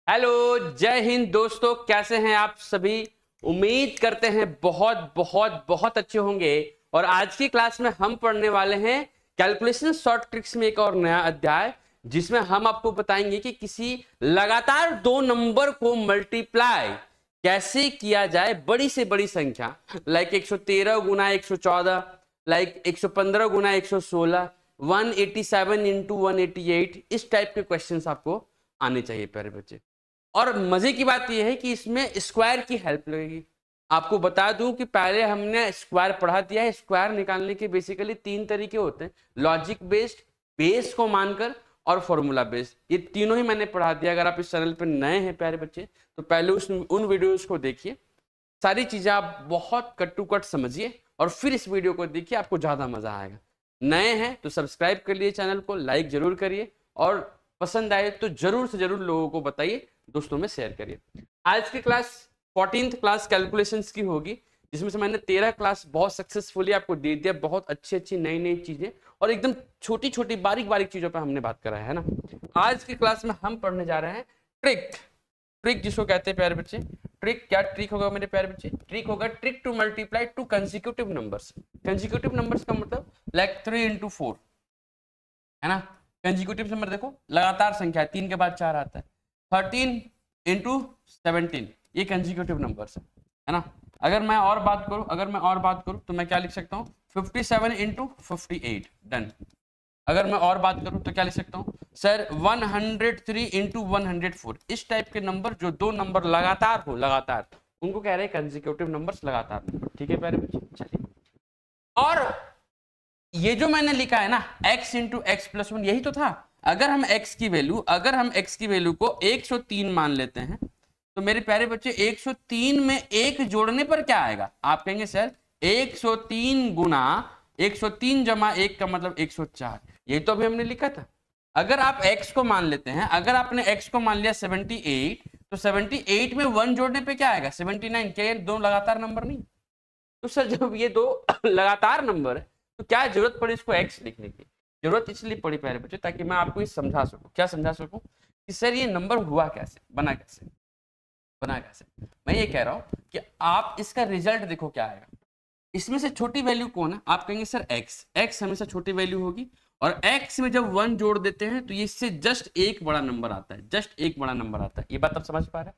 Hello, जय हिंद दोस्तों। कैसे हैं आप सभी? उम्मीद करते हैं बहुत बहुत बहुत अच्छे होंगे। और आज की क्लास में हम पढ़ने वाले हैं कैलकुलेशन शॉर्ट ट्रिक्स में एक और नया अध्याय, जिसमें हम आपको बताएंगे कि किसी लगातार दो नंबर को मल्टीप्लाई कैसे किया जाए बड़ी से बड़ी संख्या, लाइक 113 गुना 114, लाइक 115 गुना 116, 187 इंटू 188। इस टाइप के क्वेश्चंस आपको आने चाहिए प्यारे बच्चे। और मजे की बात यह है कि इसमें स्क्वायर की हेल्प लगेगी। आपको बता दूं कि पहले हमने स्क्वायर पढ़ा दिया है। स्क्वायर निकालने के बेसिकली तीन तरीके होते हैं, लॉजिक बेस्ड, बेस को मानकर और फॉर्मूला बेस्ड। ये तीनों ही मैंने पढ़ा दिया। अगर आप इस चैनल पर नए हैं प्यारे बच्चे तो पहले उन वीडियोस को देखिए, सारी चीजें आप बहुत कट टू कट समझिए और फिर इस वीडियो को देखिए, आपको ज्यादा मजा आएगा। नए हैं तो सब्सक्राइब कर लिए चैनल को, लाइक जरूर करिए और पसंद आए तो जरूर से जरूर लोगों को बताइए, दोस्तों में शेयर करिए। आज की क्लास 14th क्लास कैलकुलेशंस की होगी, जिसमें से मैंने 13 क्लास बहुत सक्सेसफुली आपको दे दिया। बहुत अच्छी अच्छी नई नई चीजें और एकदम छोटी छोटी बारीक बारीक चीजों पर हमने बात करा है ना। आज की क्लास में हम पढ़ने जा रहे हैं ट्रिक। ट्रिक जिसको कहते हैं प्यारे बच्चे, ट्रिक क्या ट्रिक होगा मेरे प्यारे बच्चे? ट्रिक होगा trick to multiply two consecutive numbers. Consecutive numbers का मतलब लाइक 3 into 4 है ना। कंसेक्यूटिव नंबर देखो, लगातार संख्या है, 3 के बाद 4 आता है। 13 into 17 ये कंसेक्यूटिव नंबर्स है ना। अगर मैं और बात करूं तो मैं क्या लिख सकता हूं? 57 into 58 डन। अगर मैं और बात करूं तो क्या लिख सकता हूं सर? 103 into 104। इस टाइप के नंबर जो दो नंबर लगातार हो, लगातार, उनको कह रहे हैं कंसेक्यूटिव नंबर्स, लगातार नंबर। ठीक है प्यारे बच्चे, चलिए। और ये जो मैंने लिखा है ना x इंटू एक्स प्लस 1, यही तो था। अगर हम x की वैल्यू को 103 मान लेते हैं तो मेरे प्यारे बच्चे 103 में एक जोड़ने पर क्या आएगा? आप कहेंगे सर 103 गुना 103 जमा 1 का मतलब 104। यही तो अभी हमने लिखा था। अगर आप x को मान लेते हैं, अगर आपने x को मान लिया 78, तो 78 में 1 जोड़ने पे क्या आएगा? 79। क्या ये दो लगातार नंबर नहीं? तो सर जब ये दो लगातार नंबर है तो क्या जरूरत पड़ी इसको x लिखने की? जरूरत इसलिए पड़ी प्यारे बच्चे ताकि मैं आपको ये समझा सकूं। क्या समझा सकूं? कि सर ये नंबर हुआ कैसे, बना कैसे। मैं ये कह रहा हूं कि आप इसका रिजल्ट देखो क्या आएगा। इसमें से छोटी वैल्यू कौन है? आप कहेंगे सर x हमेशा छोटी वैल्यू होगी। और x में जब 1 जोड़ देते हैं तो इससे जस्ट एक बड़ा नंबर आता है, ये बात आप समझ पा रहे हैं?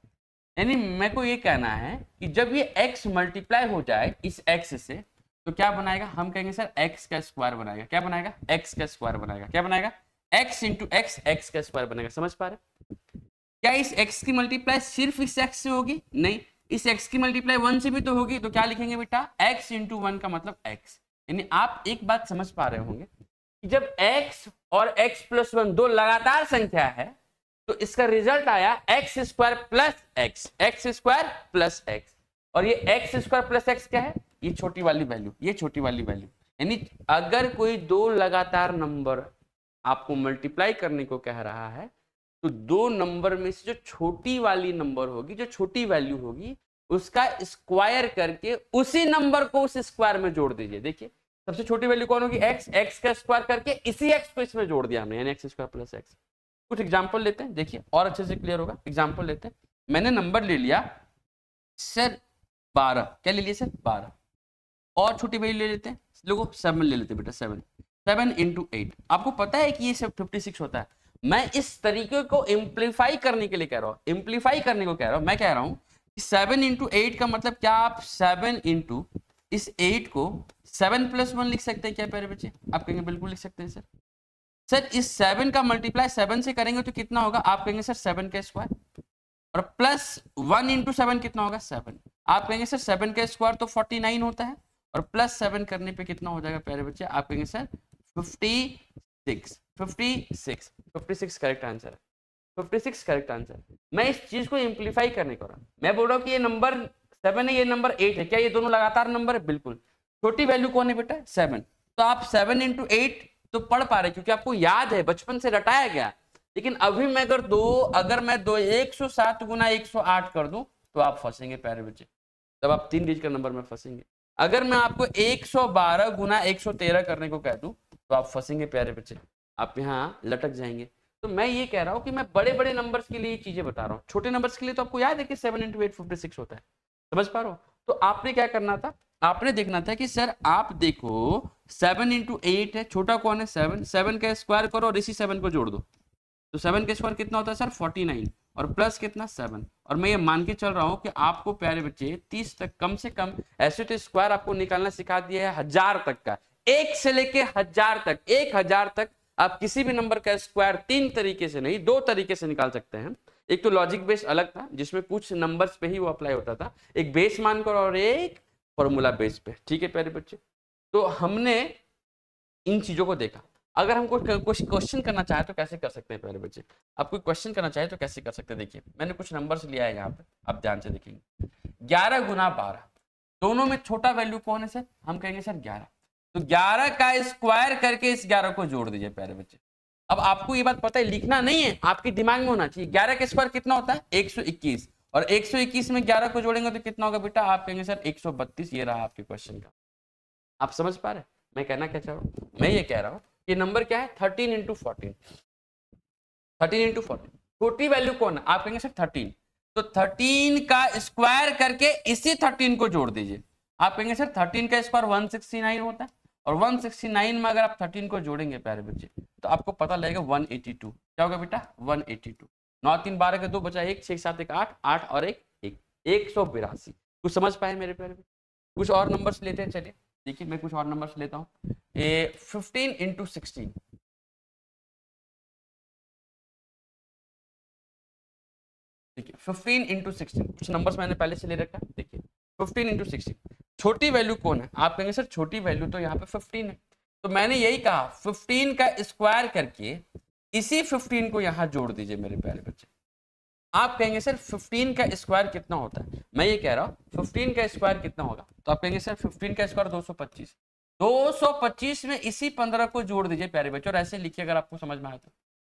यानी मेरे को ये कहना है कि जब ये x मल्टीप्लाई हो जाए इस x से तो क्या बनाएगा? हम कहेंगे सर x का स्क्वायर बनाएगा। क्या बनाएगा? x का स्क्वायर बनाएगा। क्या बनाएगा? x इंटू x का स्क्वायर बनेगा। समझ पा रहे? क्या इस x की मल्टीप्लाई सिर्फ इस x से होगी? नहीं, इस x की मल्टीप्लाई 1 से भी तो होगी। तो क्या लिखेंगे बेटा? x इंटू 1 का मतलब x। यानी आप एक बात समझ पा रहे होंगे कि जब x और x प्लस 1 दो लगातार संख्या है तो इसका रिजल्ट आया x स्क्वायर प्लस x। और ये x स्क्वायर प्लस x क्या है? ये छोटी वाली वैल्यू। यानी अगर कोई दो लगातार नंबर आपको मल्टीप्लाई करने को कह रहा है तो दो नंबर में से जो छोटी वाली नंबर होगी, जो छोटी वैल्यू होगी, उसका स्क्वायर करके उसी नंबर को उस स्क्वायर में जोड़ दीजिए। देखिए सबसे छोटी वैल्यू कौन होगी? x का स्क्वायर करके इसी x को इसमें जोड़ दिया हमने, यानी x स्क्वायर प्लस x। कुछ एग्जाम्पल लेते हैं, देखिए और अच्छे से क्लियर होगा। एग्जाम्पल लेते हैं। मैंने नंबर ले लिया सर 12। क्या ले लिया सर? 12। और छोटी वैल्यू ले लेते हैं, लोगों 7 ले लेते हैं बेटा। 7 इंटू 8। आपको पता है कि ये सब 56 होता है। मैं इस तरीके को इम्प्लीफाई करने के लिए कह रहा हूं। मैं कह रहा हूं कि 7 इंटू 8 का मतलब क्या? आप 7 इंटू इस 8 को 7 प्लस 1 लिख सकते हैं क्या प्यारे बच्चे? आप कहेंगे बिल्कुल लिख सकते हैं सर। सर इस 7 का मल्टीप्लाई 7 से करेंगे तो कितना होगा? आप कहेंगे सर 7 का स्क्वायर। और प्लस 1 इंटू 7 कितना होगा? 7। आप कहेंगे सर 7 का स्क्वायर तो 49 होता है। और प्लस 7 करने पे कितना हो जाएगा प्यारे बच्चे? आप कहेंगे सर 56 करेक्ट आंसर है। 56 करेक्ट आंसर। मैं इस चीज को इम्प्लीफाई करने को रहा। मैं बोल रहा हूँ कि ये नंबर 7 है, ये नंबर 8 है। क्या ये दोनों लगातार नंबर है? बिल्कुल। छोटी वैल्यू कौन है बेटा? 7। तो आप 7 इंटू 8 तो पढ़ पा रहे क्योंकि आपको याद है, बचपन से रटाया गया। लेकिन अभी मैं अगर मैं 107 गुना 108 कर दूं तो आप फंसेंगे प्यारे बच्चे, तब आप 3 डिजिट का नंबर में फंसेंगे। अगर मैं आपको 112 गुना 113 करने को कह दूं तो आप फंसेंगे प्यारे बच्चे, आप यहाँ लटक जाएंगे। तो मैं ये कह रहा हूँ कि मैं बड़े बड़े नंबर्स के लिए ये चीजें बता रहा हूँ, छोटे नंबर्स के लिए तो आपको याद है कि 7 × 8 56 होता है, समझ पा रहे हो। तो आपने क्या करना था, आपने देखना था कि सर आप देखो 7 × 8 है, छोटा कौन है 7, 7 का स्क्वायर करो और इसी 7 को जोड़ दो, तो 7 का स्क्वायर कितना होता है सर 49, और प्लस कितना 7, और मैं ये मान के चल रहा हूँ कि आपको प्यारे बच्चे 30 तक कम से कम ऐसे तो स्क्वायर आपको निकालना सिखा दिया है 1000 तक का, 1 से लेके 1000 तक, 1000 तक आप किसी भी नंबर का स्क्वायर 3 तरीके से नहीं 2 तरीके से निकाल सकते हैं। एक तो लॉजिक बेस अलग था जिसमें कुछ नंबर्स पे ही वो अप्लाई होता था, एक बेस मानकर और एक फॉर्मूला बेस पे, ठीक है प्यारे बच्चे। तो हमने इन चीजों को देखा। अगर हमको कुछ क्वेश्चन करना चाहे तो कैसे कर सकते हैं प्यारे बच्चे, आप कोई क्वेश्चन करना चाहे तो कैसे कर सकते हैं, देखिए मैंने कुछ नंबर्स लिया है यहाँ पे, आप ध्यान से देखेंगे 11 × 12, दोनों में छोटा वैल्यू कौन है सर, हम कहेंगे सर 11, तो 11 का स्क्वायर करके इस 11 को जोड़ दीजिए प्यारे बच्चे। अब आपको ये बात पता है, लिखना नहीं है, आपके दिमाग में होना चाहिए 11 का स्क्वायर कितना होता है 121, और 121 में 11 को जोड़ेंगे तो कितना होगा बेटा, आप कहेंगे सर 132, ये रहा आपके क्वेश्चन का। आप समझ पा रहे हैं मैं कहना क्या चाह रहा हूँ, मैं ये कह रहा हूँ ये नंबर क्या है 13 × 14, 13 × 14, छोटी वैल्यू कौन है, आप कहेंगे सर 13, तो 13 का स्क्वायर करके इसी 13 को जोड़ दीजिए, आप कहेंगे सर 13 का स्क्वायर 169 होता है, और 169 में अगर आप 13 को जोड़ेंगे प्यारे बच्चे तो आपको पता लगेगा 182, क्या होगा बेटा 182, 9 3 12 के 2 बचा 1, 6 7 1 8, 8 और 1 182। कुछ समझ पाए मेरे प्यारे बच्चे, कुछ और नंबर्स लेते हैं, चलिए देखिए मैं कुछ और नंबर्स लेता हूँ, 15 × 16, देखिए 15 × 16, कुछ नंबर्स मैंने पहले से ले रखा, देखिए 15 × 16, छोटी वैल्यू कौन है, आप कहेंगे सर छोटी वैल्यू तो यहाँ पे 15 है, तो मैंने यही कहा 15 का स्क्वायर करके इसी 15 को यहाँ जोड़ दीजिए मेरे प्यारे बच्चे। आप कहेंगे सर 15 का स्क्वायर कितना होता है, मैं ये कह रहा हूँ 15 का स्क्वायर कितना होगा, तो आप कहेंगे सर 15 का स्क्वायर 225, 225 में इसी 15 को जोड़ दीजिए प्यारे बच्चे, और ऐसे लिखिए अगर आपको समझ में आए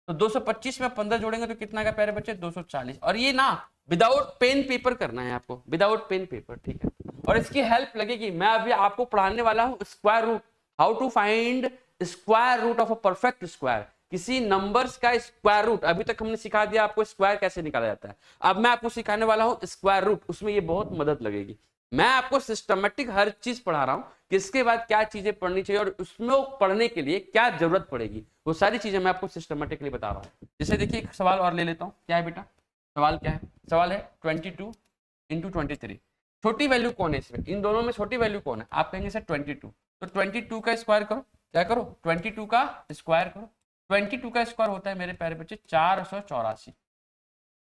तो 225 में 15 जोड़ेंगे तो कितना का प्यारे बच्चे 240, और ये ना विदाउट पेन पेपर करना है आपको, विदाउट पेन पेपर, ठीक है। और इसकी हेल्प लगेगी, मैं अभी आपको पढ़ाने वाला हूँ square root, how to find square root of a perfect square, किसी नंबर्स का स्क्वायर रूट। अभी तक हमने सिखा दिया आपको स्क्वायर कैसे निकाला जाता है, अब मैं आपको सिखाने वाला हूँ स्क्वायर रूट, उसमें ये बहुत मदद लगेगी। मैं आपको सिस्टमेटिक हर चीज पढ़ा रहा हूँ, किसके बाद क्या चीजें पढ़नी चाहिए और उसमें पढ़ने के लिए क्या जरूरत पड़ेगी, वो सारी चीजें मैं आपको सिस्टमेटिकली बता रहा हूँ। जैसे देखिए एक सवाल और ले लेता हूँ, क्या है बेटा सवाल, क्या है सवाल है 22 × 23, छोटी वैल्यू कौन है इसमें, इन दोनों में छोटी वैल्यू कौन है, आप कहेंगे सर 22, तो 22 का स्क्वायर करो, क्या करो 22 का स्क्वायर करो, 22 का स्क्वायर होता है मेरे प्यारे बच्चे 484,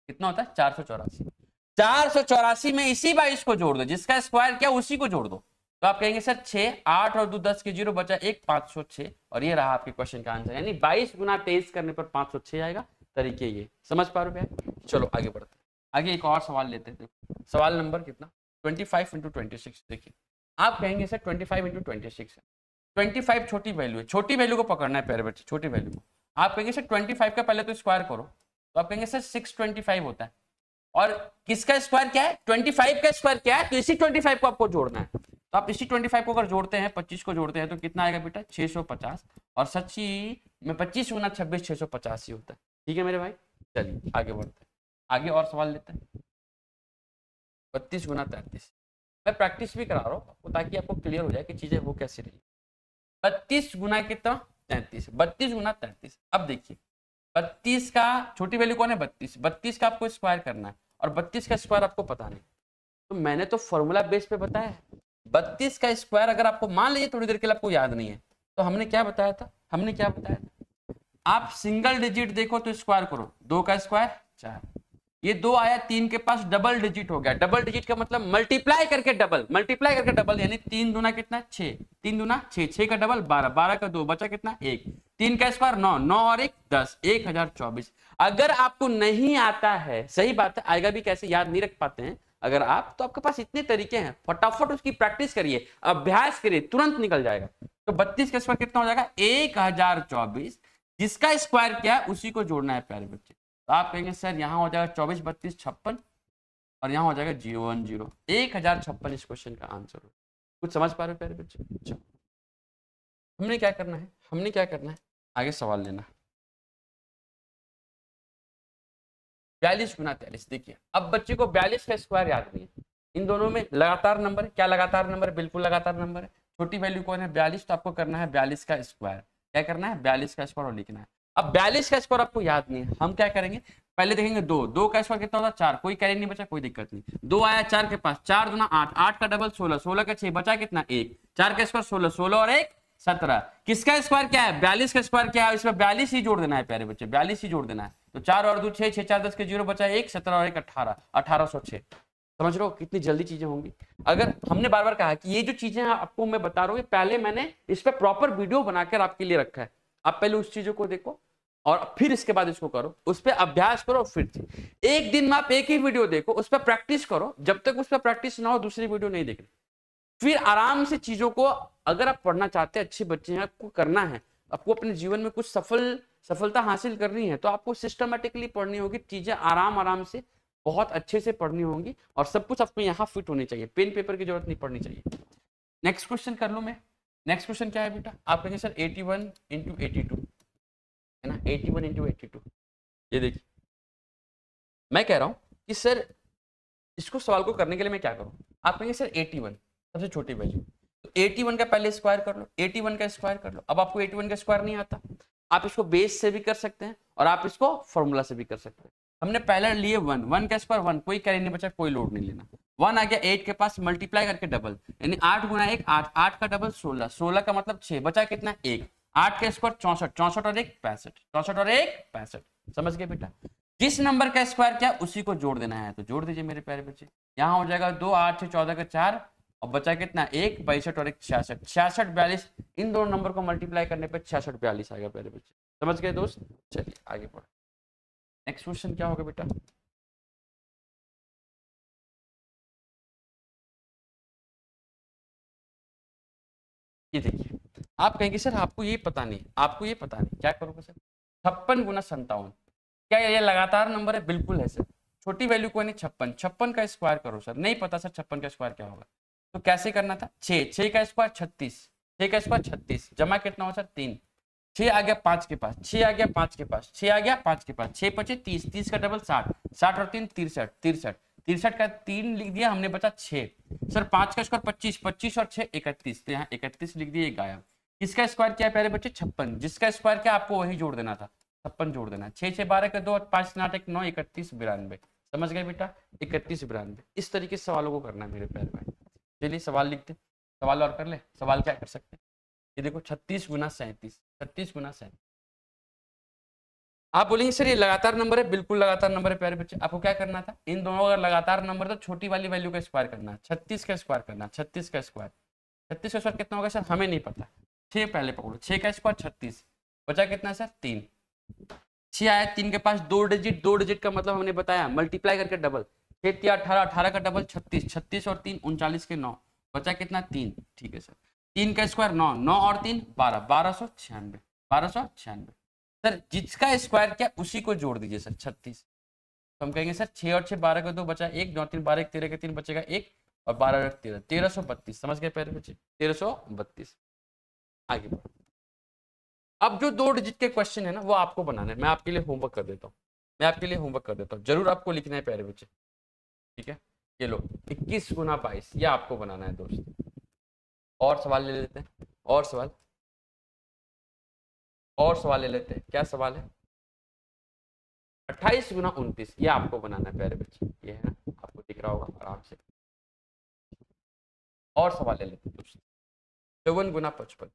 कितना होता है 484, 484 में इसी 22 को जोड़ दो, जिसका स्क्वायर क्या उसी को जोड़ दो, तो आप कहेंगे सर 6, 8 और 2 10 के 0 बचा 1, 506, और ये रहा आपके क्वेश्चन का आंसर, यानी 22 × 23 करने पर 506 आएगा, तरीके ये समझ पा रहे हो। चलो आगे बढ़ते हैं, आगे एक और सवाल लेते हैं, देखो सवाल नंबर कितना 25 × 26, देखिए आप कहेंगे सर 25 × 26 है, 25 छोटी वैल्यू है, छोटी वैल्यू को पकड़ना है प्यारे बच्चे, छोटी वैल्यू को, आप कहेंगे सर 25 का पहले तो स्क्वायर करो, तो आप कहेंगे सर 625 होता है, और किसका स्क्वायर क्या है 25 का स्क्वायर क्या है, तो इसी 25 को आपको जोड़ना है, तो आप इसी 25 को अगर जोड़ते हैं 25 को जोड़ते हैं तो कितना आएगा बेटा 650, और सच्ची में 25 × 26 650 ही होता है, ठीक है मेरे भाई। चलिए आगे बढ़ते हैं, आगे और सवाल लेते हैं, 32 × 33, मैं प्रैक्टिस भी करा रहा हूँ ताकि आपको क्लियर हो जाए कि चीजें वो कैसे रही। 32 गुना कितना 33, 32 × 33, अब देखिए 32 का छोटी वैल्यू कौन है 32, 32 का आपको स्क्वायर करना है, और 32 का स्क्वायर आपको पता नहीं, तो मैंने तो फॉर्मूला बेस पे बताया है 32 का स्क्वायर, अगर आपको मान लीजिए थोड़ी देर के लिए आपको याद नहीं है, तो हमने क्या बताया था, हमने क्या बताया था, आप सिंगल डिजिट देखो तो स्क्वायर करो, 2 का स्क्वायर 4, ये 2 आया 3 के पास डबल डिजिट हो गया, डबल डिजिट का मतलब मल्टीप्लाई करके डबल, मल्टीप्लाई करके डबल, यानी 3 दूना कितना 6, 3 दूना 6, 6 का डबल 12, 12 का 2 बचा कितना 1, 3 का स्क्वायर 9, 9 और 1 10, 1024। अगर आपको नहीं आता है, सही बात है, आएगा भी कैसे, याद नहीं रख पाते हैं अगर आप, तो आपके पास इतने तरीके हैं, फटाफट उसकी प्रैक्टिस करिए, अभ्यास करिए, तुरंत निकल जाएगा। तो 32 का स्क्वायर कितना हो जाएगा 1024, जिसका स्क्वायर क्या है उसी को जोड़ना है प्यारे बच्चे, तो आप कहेंगे सर यहाँ हो जाएगा 24 32 56, और यहाँ हो जाएगा 010, 1056 इस क्वेश्चन का आंसर हो। कुछ समझ पा रहे हो प्यारे बच्चे। चलो हमने क्या करना है, हमने क्या करना है, आगे सवाल लेना है। 42 गुना 43। देखिए अब बच्चे को 42 का स्क्वायर याद नहीं है, इन दोनों में लगातार नंबर, क्या लगातार नंबर, बिल्कुल लगातार नंबर है। छोटी वैल्यू कौन है 42, तो आपको करना है 42 का स्क्वायर। क्या करना है 42 का स्क्वायर और लिखना है। अब 42 का स्क्वायर आपको याद नहीं है, हम क्या करेंगे पहले देखेंगे दो का स्क्वायर कितना होता है 4, कोई कैरी नहीं बचा, कोई दिक्कत नहीं। 2 आया 4 के पास, 4 दूना 8, 8 का डबल 16, 16 का 6 बचा कितना 1, 4 का स्क्वायर 16, 16 और 1 17। किसका स्क्वायर क्या है 42 का स्क्वायर क्या है, इसमें 42 ही जोड़ देना है प्यारे बच्चे, 42 ही जोड़ देना है। तो 4 और 2 6, 6 4 10 के 0 बचा 1, 17 और 1 18, 1806। समझ रहे हो कितनी जल्दी चीजें होंगी। अगर हमने बार बार कहा कि ये जो चीजें आपको मैं बता रहा हूँ, पहले मैंने इस पर प्रॉपर वीडियो बनाकर आपके लिए रखा है, आप पहले उस चीजों को देखो और फिर इसके बाद इसको करो, उस पर अभ्यास करो। फिर एक दिन में आप एक ही वीडियो देखो, उस पर प्रैक्टिस करो, जब तक उस पर प्रैक्टिस ना हो दूसरी वीडियो नहीं देखनी। फिर आराम से चीजों को, अगर आप पढ़ना चाहते हैं, अच्छे बच्चे हैं, आपको करना है, आपको अपने जीवन में कुछ सफलता हासिल करनी है, तो आपको सिस्टमेटिकली पढ़नी होगी, चीजें आराम आराम से बहुत अच्छे से पढ़नी होंगी और सब कुछ आपको यहाँ फिट होनी चाहिए, पेन पेपर की जरूरत नहीं पड़नी चाहिए। नेक्स्ट क्वेश्चन कर लो मैं। नेक्स्ट क्वेश्चन क्या है बेटा, आप कहेंगे सर 81 इंटू 82 है ना, 81 इंटू 82। ये देखिए मैं कह रहा हूं कि सर इसको सवाल को करने के लिए मैं क्या करूं, आप कहेंगे सर 81 सबसे छोटी वैल्यू, तो 81 का पहले स्क्वायर कर लो, 81 का स्क्वायर कर लो। अब आपको 81 का स्क्वायर नहीं आता, आप इसको बेस से भी कर सकते हैं और आप इसको फॉर्मूला से भी कर सकते हैं। हमने पहले लिए 1, 1 का स्क्वायर 1, कोई कैरी नहीं बचा, कोई लोड नहीं लेना। 1 आ गया 8 के पास, मल्टीप्लाई करके डबल, यानी 8 गुना 1 8, 8 का डबल 16, 16 का मतलब 6, बचा कितना 1, 8 का स्क्वायर 64, 64 और 1 65, 64 और 1 65। समझ गए बेटा, जिस नंबर का स्क्वायर क्या उसी को जोड़ देना है, तो जोड़ दीजिए मेरे प्यारे बच्चे। यहाँ हो जाएगा 2 8 6 14 का 4 और बचा कितना 1 62 और 1 66, 66 42, इन दोनों नंबर को मल्टीप्लाई करने पे 66 42 आएगा प्यारे बच्चे। समझ गए दोस्त, चलिए आगे बढ़ो। नेक्स्ट क्वेश्चन क्या होगा बेटा, ये देखिए आप कहेंगे सर आपको ये पता नहीं, आपको ये पता नहीं, क्या करोगे सर 56 गुना 57, क्या ये लगातार नंबर है, बिल्कुल है सर। छोटी वैल्यू को नहीं 56, 56 का स्क्वायर करो सर, नहीं पता सर 56 का स्क्वायर क्या होगा, तो कैसे करना था 6, 6 का स्क्वायर 36, 6 का स्क्वायर 36, जमा कितना हो सर 3, 6 आ गया 5 के पास, 6 आ गया 5 के पास, 6 आ गया 5 के पास, 6 पचे 30, 30 का डबल 60, 60 और 3 63, 63, 63 का 3 लिख दिया हमने, बचा 6। सर 5 का स्क्वायर 25, 25 और 6 31, तो यहाँ 31 लिख दिए, गायब। किसका स्क्वायर क्या है प्यारे बच्चे 56, जिसका स्क्वायर क्या आपको वही जोड़ देना था, 56 जोड़ देना। 6 6 12 के 2, 5 8 1 9, 31 92। समझ गए बेटा, 31 92। इस तरीके से सवालों को करना है मेरे प्यारे भाई। चलिए सवाल लिखते, सवाल और कर ले। सवाल क्या कर सकते हैं, ये देखो 36 गुना 37, 36 गुना 37। आप बोलेंगे सर ये लगातार नंबर है, बिल्कुल लगातार नंबर है प्यारे बच्चे। आपको क्या करना था, इन दोनों अगर लगातार नंबर तो छोटी वाली वैल्यू का स्क्वायर करना है, 36 का स्क्वायर करना, 36 का स्क्वायर, 36 का स्क्वायर कितना होगा सर हमें नहीं पता। 6 पहले पकड़ो, 6 का स्क्वायर 36, बचा कितना सर 3, 6 आया 3 के पास, 2 डिजिट, 2 डिजिट का मतलब हमने बताया मल्टीप्लाई करके डबल, 6 3 18, 18 का डबल 36, 36 और 3 39 के 9, बचा कितना 3। ठीक है सर, 3 का स्क्वायर 9, 9 और 3 12, 1296, 1296। सर जिसका स्क्वायर क्या उसी को जोड़ दीजिए सर 36, तो हम कहेंगे सर 6 और 6 12 का 2 बचा 1, 9 3 12 13 के 3 बचेगा 1 और 12 13, 1332। समझ गए प्यारे बच्चे, 1332। आगे बढ़ो। अब जो 2 डिजिट के क्वेश्चन है ना वो आपको बनाना है, मैं आपके लिए होमवर्क कर देता हूँ, मैं आपके लिए होमवर्क कर देता हूँ, जरूर आपको लिखना है प्यारे बच्चे। ठीक है, ये लो 21 गुना 22, ये आपको बनाना है दोस्त। और सवाल ले लेते हैं, और सवाल ले लेते हैं। क्या सवाल है, 28 गुना 29, ये आपको बनाना है प्यारे बच्चे, ये है ना आपको दिख रहा होगा आराम से। और सवाल ले लेते हैं दोस्त, 54 गुना 55,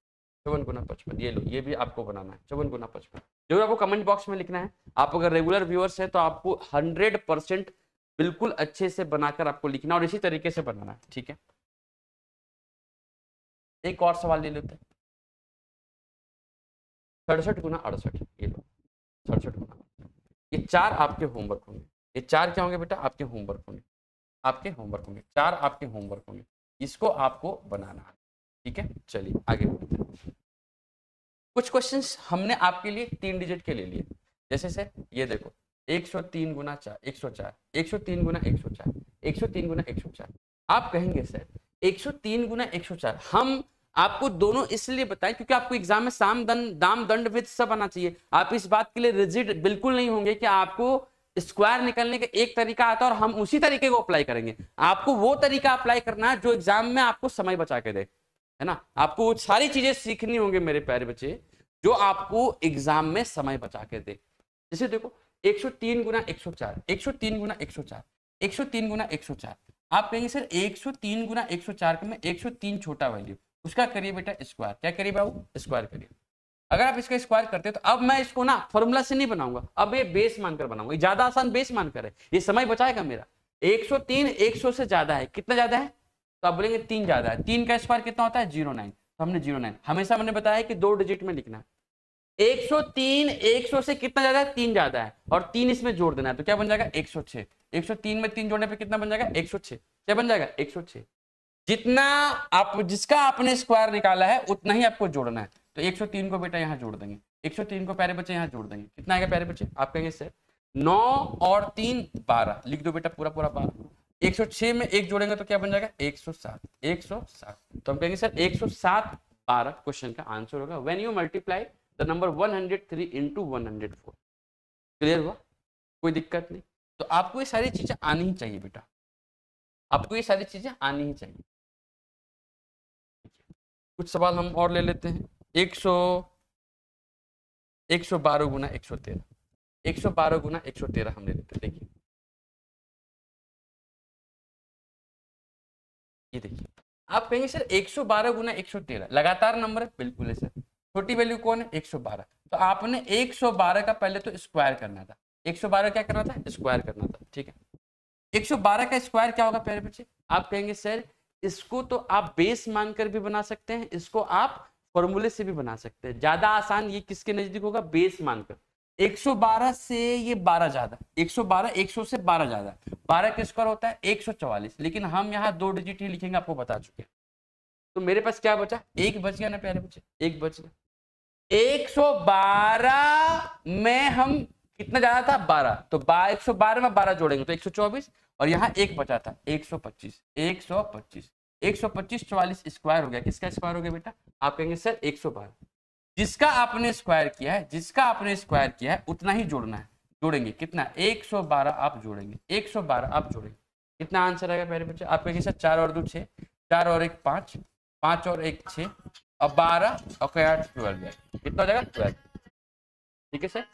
54 गुना 55, ये लो ये भी आपको बनाना है, 54 गुना 55। जरूर आपको कमेंट बॉक्स में लिखना है। आप अगर रेगुलर व्यूअर्स है तो आपको 100% बिल्कुल अच्छे से बनाकर आपको लिखना और इसी तरीके से बनाना है। ठीक है, एक और सवाल ले लेते हैं, 67 गुना 68, ये लो 67 गुना, ये 4 आपके होमवर्क होंगे। ये 4 क्या होंगे बेटा, आपके होमवर्क होंगे, आपके होमवर्क होंगे, 4 आपके होमवर्क होंगे, इसको आपको बनाना है। ठीक है, चलिए आगे बढ़ते हैं। कुछ क्वेश्चंस हमने आपके लिए 3 डिजिट के ले लिए, जैसे सर ये देखो 103 गुना 4, 104, 103 गुना 104, 103 गुना 104। आप कहेंगे सर 103 गुना 104, हम आपको दोनों इसलिए बताएं क्योंकि आपको एग्जाम में साम दाम दंड विध सब आना चाहिए। आप इस बात के लिए रिजिड बिल्कुल नहीं होंगे कि आपको स्क्वायर निकलने का एक तरीका आता है और हम उसी तरीके को अप्लाई करेंगे। आपको वो तरीका अप्लाई करना है जो एग्जाम में आपको समय बचा के दे, है ना। आपको वो सारी चीजें सीखनी होंगी मेरे प्यारे बच्चे जो आपको एग्जाम में समय बचा के दे। जैसे देखो 103 गुना 104, 103 गुना 104, 103 गुना 104। आप कहेंगे सर 103 गुना 104 में 103 छोटा वैल्यू, उसका करिए बेटा स्क्वायर। क्या करिए बाबू? स्क्वायर करिए। अगर आप इसका स्क्वायर करते तो अब मैं इसको ना फॉर्मूला से नहीं बनाऊंगा, अब ये बेस मानकर बनाऊंगा। ज्यादा आसान बेस मानकर है, ये समय बचाएगा मेरा। 103 100 से ज्यादा है, कितना ज्यादा है? तो आप बोलेंगे 3 ज्यादा है। 3 का स्क्वायर कितना होता है? 09। तो हमने 09 हमेशा मैंने बताया कि 2 डिजिट में लिखना है। 103 100 से कितना ज्यादा है? 3 ज्यादा है, और 3 इसमें जोड़ देना है, तो क्या बन जाएगा? 106। 103 में 3 जोड़ने पे कितना बन जाएगा? 106। क्या बन जाएगा? 106। जितना आप जिसका आपने स्क्वायर निकाला है उतना ही आपको जोड़ना है। तो 103 को बेटा यहाँ जोड़ देंगे, 103 को प्यारे बच्चे यहाँ जोड़ देंगे। कितना आएगा प्यारे बच्चे? आप कहेंगे सर 9 और 3 12, लिख दो बेटा पूरा पूरा 12। 106 में 1 जोड़ेंगे तो क्या बन जाएगा? 107। 107 तो हम कहेंगे सर 107 12 क्वेश्चन का आंसर होगा when you multiply the number 103 into 104। Clear हुआ? कोई दिक्कत नहीं। तो आपको ये सारी चीजें आनी ही चाहिए बेटा, आपको ये सारी चीजें आनी ही चाहिए। कुछ सवाल हम और ले लेते हैं। 112 गुना 113, 112 गुना 113 हम ले लेते हैं। देखिए ये देखिए, आप कहेंगे सर 112 गुना 113 लगातार नंबर है, बिल्कुल है सर। छोटी वैल्यू कौन है? 112। तो आपने 112 का पहले तो स्क्वायर करना था। 112 क्या करना था? स्क्वायर करना था, ठीक है। 112 का स्क्वायर क्या होगा प्यारे बच्चे? आप कहेंगे सर इसको तो आप बेस मानकर भी बना सकते हैं, इसको आप फॉर्मूले से भी बना सकते हैं। ज्यादा आसान ये किसके नजदीक होगा? बेस मानकर। 112 से ये 12 ज्यादा, 112 100 से 12 ज्यादा, 12 का स्क्वायर होता है 144, लेकिन हम यहाँ 2 डिजिट ही लिखेंगे, आपको बता चुके हैं। तो मेरे पास क्या बचा? 1 बच गया ना प्यारे बच्चे, 1 बच गया। 112 में हम कितना ज्यादा था? 12, तो 112 में 12 जोड़ेंगे तो 124, और यहाँ 1 बचा था 125। 125 125 44 स्क्वायर हो गया। किसका स्क्वायर हो गया बेटा? आप कहेंगे सर 112। जिसका आपने स्क्वायर किया है, जिसका आपने स्क्वायर किया है उतना ही जोड़ना है। जोड़ेंगे कितना? 112 आप जोड़ेंगे, 112 आप जोड़ेंगे। कितना आंसर आएगा प्यारे बच्चे? आप कहेंगे सर 4 और 2 6, 4 और 1 5, 5 और 1 6, और 12 और 12, कितना हो जाएगा? 12। ठीक है सर।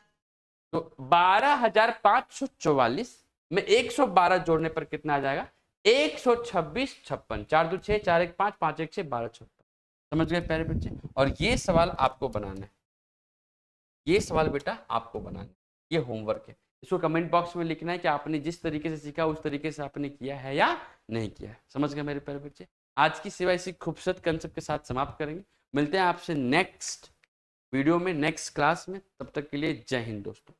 तो 12,544 में 112 जोड़ने पर कितना आ जाएगा? 126 56। 4 2 6, 4 1 5, 5 1 6, 12 56। समझ गए प्यारे बच्चे? और ये सवाल आपको बनाना है, ये सवाल बेटा आपको बनाना है, ये होमवर्क है। इसको कमेंट बॉक्स में लिखना है कि आपने जिस तरीके से सीखा उस तरीके से आपने किया है या नहीं किया है। समझ गए मेरे प्यारे बच्चे? आज की सेवा इसी खूबसूरत कंसेप्ट के साथ समाप्त करेंगे। मिलते हैं आपसे नेक्स्ट वीडियो में, नेक्स्ट क्लास में। तब तक के लिए जय हिंद दोस्तों।